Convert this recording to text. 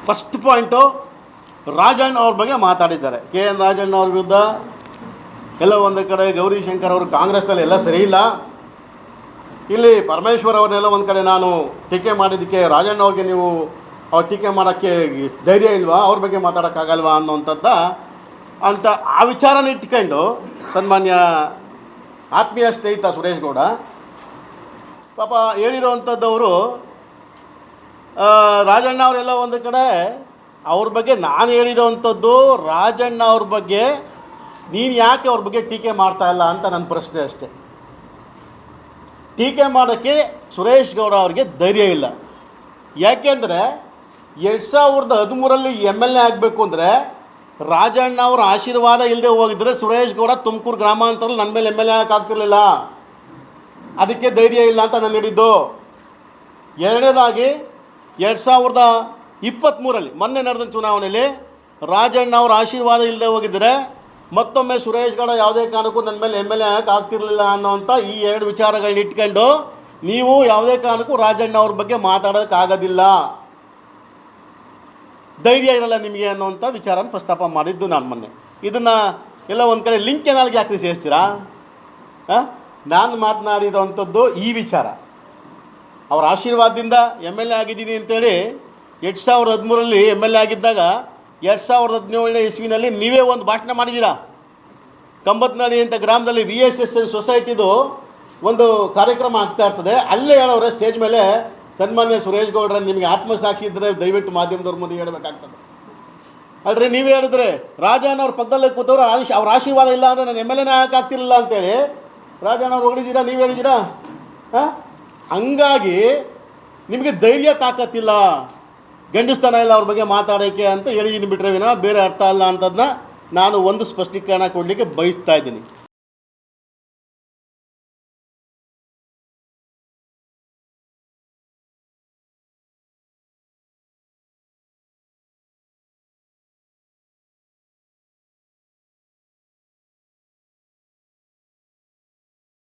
First point Rajanna ಅವ್ರ ಬಗ್ಗೆ ಮಾತಾಡಿದ್ದಾರೆ. ಕೆ ಎನ್ ರಾಜಣ್ಣ ಅವ್ರ ವಿರುದ್ಧ ಎಲ್ಲ ಒಂದು ಕಡೆ ಗೌರಿಶಂಕರ್ ಅವರು ಕಾಂಗ್ರೆಸ್ನಲ್ಲಿ ಎಲ್ಲ ಸರಿ ಇಲ್ಲ, ಇಲ್ಲಿ ಪರಮೇಶ್ವರ್ ಅವ್ರನ್ನೆಲ್ಲ ಒಂದು ಕಡೆ ನಾನು ಟೀಕೆ ಮಾಡಿದ್ದಕ್ಕೆ ರಾಜಣ್ಣ ಅವ್ರಿಗೆ ನೀವು ಅವ್ರು ಟೀಕೆ ಮಾಡೋಕ್ಕೆ ಧೈರ್ಯ ಇಲ್ವಾ, ಅವ್ರ ಬಗ್ಗೆ ಮಾತಾಡೋಕ್ಕಾಗಲ್ವಾ ಅನ್ನೋವಂಥದ್ದು ಅಂತ ಆ ವಿಚಾರನ ಇಟ್ಕೊಂಡು ಸನ್ಮಾನ್ಯ ಆತ್ಮೀಯ ಸ್ನೇಹಿತ ಸುರೇಶ್ ಗೌಡ ಪಾಪ ಹೇಳಿರೋವಂಥದ್ದವರು ರಾಜಣ್ಣ ಅವರೆಲ್ಲ ಒಂದು ಕಡೆ ಅವ್ರ ಬಗ್ಗೆ ನಾನು ಹೇಳಿರೋವಂಥದ್ದು, ರಾಜಣ್ಣ ಅವ್ರ ಬಗ್ಗೆ ನೀನು ಯಾಕೆ ಅವ್ರ ಬಗ್ಗೆ ಟೀಕೆ ಮಾಡ್ತಾ ಇಲ್ಲ ಅಂತ ನನ್ನ ಪ್ರಶ್ನೆ ಅಷ್ಟೆ. ಟೀಕೆ ಮಾಡೋಕ್ಕೆ ಸುರೇಶ್ ಗೌಡ ಅವ್ರಿಗೆ ಧೈರ್ಯ ಇಲ್ಲ. ಯಾಕೆಂದರೆ 2013 MLA ಆಗಬೇಕು ಅಂದರೆ ರಾಜಣ್ಣ ಅವ್ರ ಆಶೀರ್ವಾದ ಇಲ್ಲದೆ ಹೋಗಿದ್ರೆ ಸುರೇಶ್ ಗೌಡ ತುಮಕೂರು ಗ್ರಾಮಾಂತರಲ್ಲಿ ನನ್ನ ಮೇಲೆ MLA ಆಗ್ತಿರ್ಲಿಲ್ಲ. ಅದಕ್ಕೆ ಧೈರ್ಯ ಇಲ್ಲ ಅಂತ ನಾನು ಹೇಳಿದ್ದು. ಎರಡನೇದಾಗಿ 2023 ಮೊನ್ನೆ ನಡೆದ ಚುನಾವಣೆಯಲ್ಲಿ ರಾಜಣ್ಣ ಅವ್ರ ಆಶೀರ್ವಾದ ಇಲ್ಲದೆ ಹೋಗಿದ್ದರೆ ಮತ್ತೊಮ್ಮೆ ಸುರೇಶ್ ಗೌಡ ಯಾವುದೇ ಕಾರಣಕ್ಕೂ ನನ್ನ ಮೇಲೆ MLA ಆಗ್ತಿರಲಿಲ್ಲ ಅನ್ನೋವಂಥ ಈ ಎರಡು ವಿಚಾರಗಳನ್ನ ಇಟ್ಕೊಂಡು ನೀವು ಯಾವುದೇ ಕಾರಣಕ್ಕೂ ರಾಜಣ್ಣ ಅವ್ರ ಬಗ್ಗೆ ಮಾತಾಡೋಕ್ಕಾಗೋದಿಲ್ಲ, ಧೈರ್ಯ ಇರಲ್ಲ ನಿಮಗೆ ಅನ್ನೋವಂಥ ವಿಚಾರನ ಪ್ರಸ್ತಾಪ ಮಾಡಿದ್ದು ನಾನು ಮೊನ್ನೆ. ಇದನ್ನು ಎಲ್ಲ ಒಂದು ಕಡೆ ಲಿಂಕ್ ಏನಾಲ್ಗೆ ಯಾಕೆ ಸೇರಿಸ್ತೀರಾ? ನಾನು ಮಾತನಾಡಿರೋವಂಥದ್ದು ಈ ವಿಚಾರ. ಅವರ ಆಶೀರ್ವಾದದಿಂದ MLA ಆಗಿದ್ದೀನಿ ಅಂತೇಳಿ 2013 MLA ಆಗಿದ್ದಾಗ 2017 ಇಸ್ವಿನಲ್ಲಿ ನೀವೇ ಒಂದು ಭಾಷಣ ಮಾಡಿದ್ದೀರಾ. ಕಂಬತ್ನಳ್ಳಿ ಅಂತ ಗ್ರಾಮದಲ್ಲಿ VSSN ಸೊಸೈಟಿದು ಒಂದು ಕಾರ್ಯಕ್ರಮ ಆಗ್ತಾ ಇರ್ತದೆ. ಅಲ್ಲೇ ಹೇಳೋರೆ ಸ್ಟೇಜ್ ಮೇಲೆ, ಸನ್ಮಾನ್ಯ ಸುರೇಶ್ ಗೌಡ್ರ ನಿಮಗೆ ಆತ್ಮಸಾಕ್ಷಿ ಇದ್ದರೆ ದಯವಿಟ್ಟು ಮಾಧ್ಯಮದವ್ರ ಮುಂದೆ ಹೇಳಬೇಕಾಗ್ತದೆ ಅಲ್ರಿ. ನೀವೇ ಹೇಳಿದ್ರೆ ರಾಜಣ್ಣ ಅವ್ರ ಪಕ್ಕದಲ್ಲೇ ಕೂತವ್ರು ಅವ್ರ ಆಶೀರ್ವಾದ ಇಲ್ಲ ಅಂದರೆ ನಾನು MLA ಆಗ್ತಿರಲಿಲ್ಲ ಅಂತೇಳಿ ರಾಜಣ್ಣ ಅವ್ರು ಹೊಗಳಿದ್ದೀರಾ, ನೀವು ಹೇಳಿದ್ದೀರಾ. ಹಂಗಾಗಿ ನಿಮಗೆ ಧೈರ್ಯ ತಾಕತ್ತಿಲ್ಲ, ಗಂಡಸ್ತನ ಇಲ್ಲ ಅವ್ರ ಬಗ್ಗೆ ಮಾತಾಡೋಕ್ಕೆ ಅಂತ ಹೇಳಿದ್ದೀನಿ ಬಿಟ್ರೆ ವಿನ ಬೇರೆ ಅರ್ಥ ಅಲ್ಲ ಅಂತದನ್ನ ನಾನು ಒಂದು ಸ್ಪಷ್ಟೀಕರಣ ಕೊಡಲಿಕ್ಕೆ ಬಯಸ್ತಾ ಇದ್ದೀನಿ.